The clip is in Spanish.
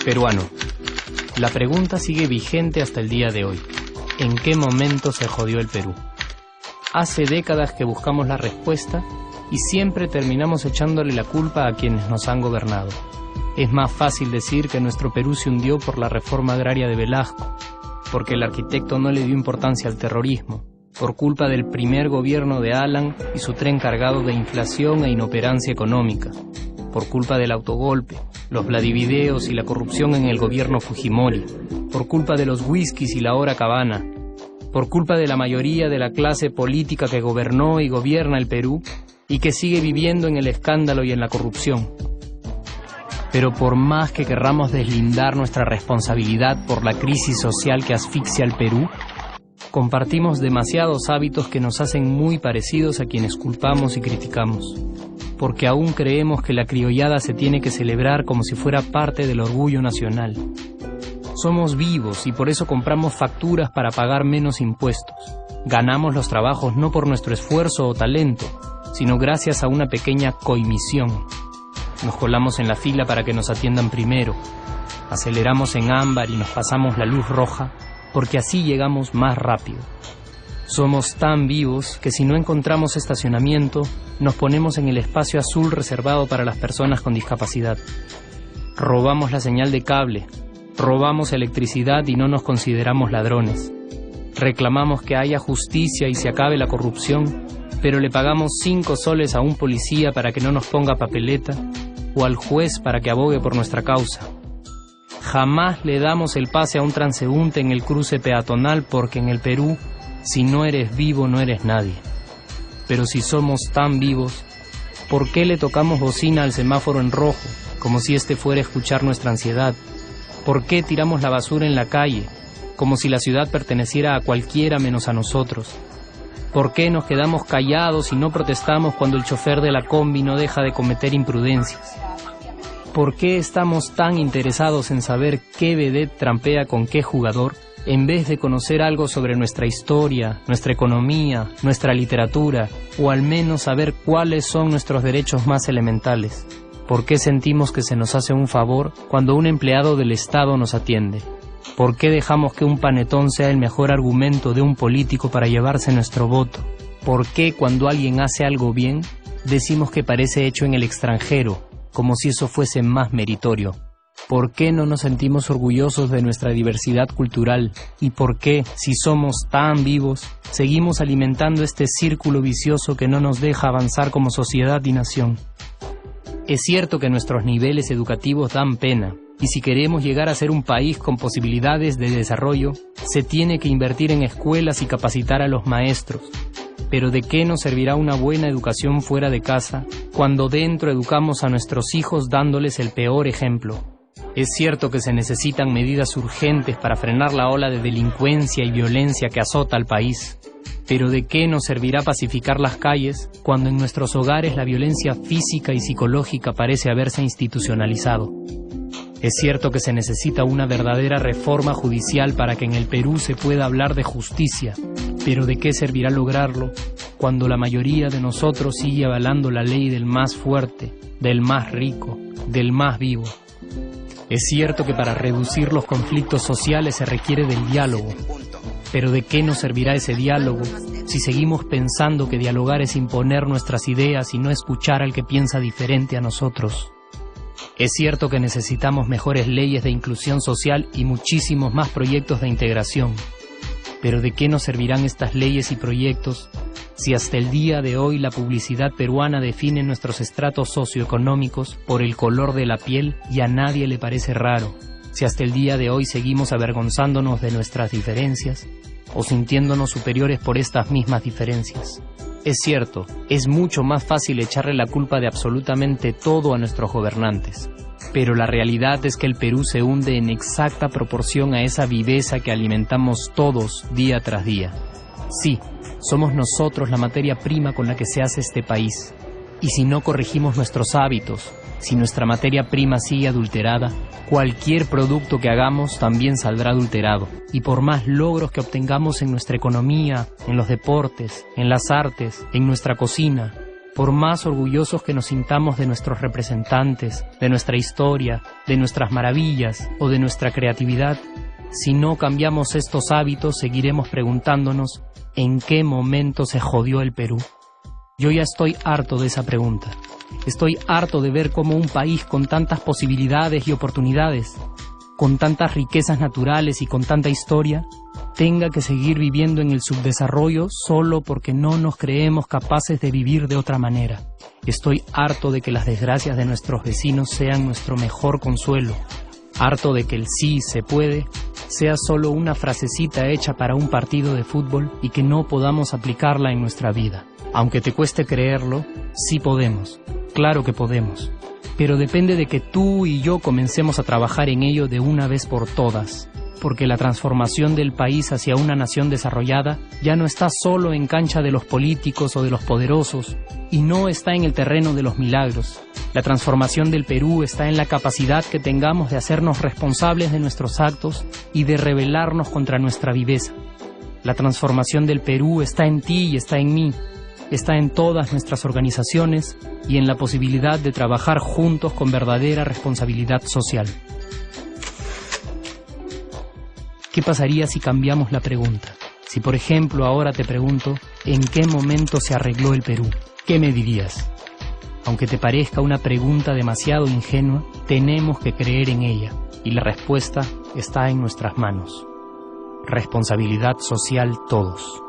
Peruano. La pregunta sigue vigente hasta el día de hoy. ¿En qué momento se jodió el Perú? Hace décadas que buscamos la respuesta y siempre terminamos echándole la culpa a quienes nos han gobernado. Es más fácil decir que nuestro Perú se hundió por la reforma agraria de Velasco, porque el arquitecto no le dio importancia al terrorismo, por culpa del primer gobierno de Alan y su tren cargado de inflación e inoperancia económica, por culpa del autogolpe, los Vladivideos y la corrupción en el gobierno Fujimori, por culpa de los whiskies y la hora cabana, por culpa de la mayoría de la clase política que gobernó y gobierna el Perú y que sigue viviendo en el escándalo y en la corrupción. Pero por más que querramos deslindar nuestra responsabilidad por la crisis social que asfixia al Perú, compartimos demasiados hábitos que nos hacen muy parecidos a quienes culpamos y criticamos, porque aún creemos que la criollada se tiene que celebrar como si fuera parte del orgullo nacional. Somos vivos y por eso compramos facturas para pagar menos impuestos. Ganamos los trabajos no por nuestro esfuerzo o talento, sino gracias a una pequeña coimisión. Nos colamos en la fila para que nos atiendan primero. Aceleramos en ámbar y nos pasamos la luz roja, porque así llegamos más rápido. Somos tan vivos que si no encontramos estacionamiento, nos ponemos en el espacio azul reservado para las personas con discapacidad. Robamos la señal de cable, robamos electricidad y no nos consideramos ladrones. Reclamamos que haya justicia y se acabe la corrupción, pero le pagamos 5 soles a un policía para que no nos ponga papeleta o al juez para que abogue por nuestra causa. Jamás le damos el pase a un transeúnte en el cruce peatonal porque en el Perú, si no eres vivo, no eres nadie. Pero si somos tan vivos, ¿por qué le tocamos bocina al semáforo en rojo, como si este fuera a escuchar nuestra ansiedad? ¿Por qué tiramos la basura en la calle, como si la ciudad perteneciera a cualquiera menos a nosotros? ¿Por qué nos quedamos callados y no protestamos cuando el chofer de la combi no deja de cometer imprudencias? ¿Por qué estamos tan interesados en saber qué vedette trampea con qué jugador, en vez de conocer algo sobre nuestra historia, nuestra economía, nuestra literatura, o al menos saber cuáles son nuestros derechos más elementales? ¿Por qué sentimos que se nos hace un favor cuando un empleado del Estado nos atiende? ¿Por qué dejamos que un panetón sea el mejor argumento de un político para llevarse nuestro voto? ¿Por qué cuando alguien hace algo bien, decimos que parece hecho en el extranjero, como si eso fuese más meritorio? ¿Por qué no nos sentimos orgullosos de nuestra diversidad cultural? ¿Y por qué, si somos tan vivos, seguimos alimentando este círculo vicioso que no nos deja avanzar como sociedad y nación? Es cierto que nuestros niveles educativos dan pena, y si queremos llegar a ser un país con posibilidades de desarrollo, se tiene que invertir en escuelas y capacitar a los maestros. Pero ¿de qué nos servirá una buena educación fuera de casa cuando dentro educamos a nuestros hijos dándoles el peor ejemplo? Es cierto que se necesitan medidas urgentes para frenar la ola de delincuencia y violencia que azota al país. Pero ¿de qué nos servirá pacificar las calles cuando en nuestros hogares la violencia física y psicológica parece haberse institucionalizado? Es cierto que se necesita una verdadera reforma judicial para que en el Perú se pueda hablar de justicia, pero ¿de qué servirá lograrlo cuando la mayoría de nosotros sigue avalando la ley del más fuerte, del más rico, del más vivo? Es cierto que para reducir los conflictos sociales se requiere del diálogo, pero ¿de qué nos servirá ese diálogo si seguimos pensando que dialogar es imponer nuestras ideas y no escuchar al que piensa diferente a nosotros? Es cierto que necesitamos mejores leyes de inclusión social y muchísimos más proyectos de integración, pero ¿de qué nos servirán estas leyes y proyectos si hasta el día de hoy la publicidad peruana define nuestros estratos socioeconómicos por el color de la piel y a nadie le parece raro? Si hasta el día de hoy seguimos avergonzándonos de nuestras diferencias o sintiéndonos superiores por estas mismas diferencias. Es cierto, es mucho más fácil echarle la culpa de absolutamente todo a nuestros gobernantes, pero la realidad es que el Perú se hunde en exacta proporción a esa viveza que alimentamos todos día tras día. Sí, somos nosotros la materia prima con la que se hace este país, y si no corregimos nuestros hábitos, Si nuestra materia prima sigue adulterada, cualquier producto que hagamos también saldrá adulterado. Y por más logros que obtengamos en nuestra economía, en los deportes, en las artes, en nuestra cocina, por más orgullosos que nos sintamos de nuestros representantes, de nuestra historia, de nuestras maravillas o de nuestra creatividad, si no cambiamos estos hábitos, seguiremos preguntándonos ¿en qué momento se jodió el Perú? Yo ya estoy harto de esa pregunta. Estoy harto de ver cómo un país con tantas posibilidades y oportunidades, con tantas riquezas naturales y con tanta historia, tenga que seguir viviendo en el subdesarrollo solo porque no nos creemos capaces de vivir de otra manera. Estoy harto de que las desgracias de nuestros vecinos sean nuestro mejor consuelo. Harto de que el sí se puede sea solo una frasecita hecha para un partido de fútbol y que no podamos aplicarla en nuestra vida. Aunque te cueste creerlo, sí podemos. Claro que podemos. Pero depende de que tú y yo comencemos a trabajar en ello de una vez por todas. Porque la transformación del país hacia una nación desarrollada ya no está solo en cancha de los políticos o de los poderosos, y no está en el terreno de los milagros. La transformación del Perú está en la capacidad que tengamos de hacernos responsables de nuestros actos y de rebelarnos contra nuestra viveza. La transformación del Perú está en ti y está en mí. Está en todas nuestras organizaciones y en la posibilidad de trabajar juntos con verdadera responsabilidad social. ¿Qué pasaría si cambiamos la pregunta? Si, por ejemplo, ahora te pregunto, ¿en qué momento se arregló el Perú? ¿Qué me dirías? Aunque te parezca una pregunta demasiado ingenua, tenemos que creer en ella, y la respuesta está en nuestras manos. Responsabilidad social todos.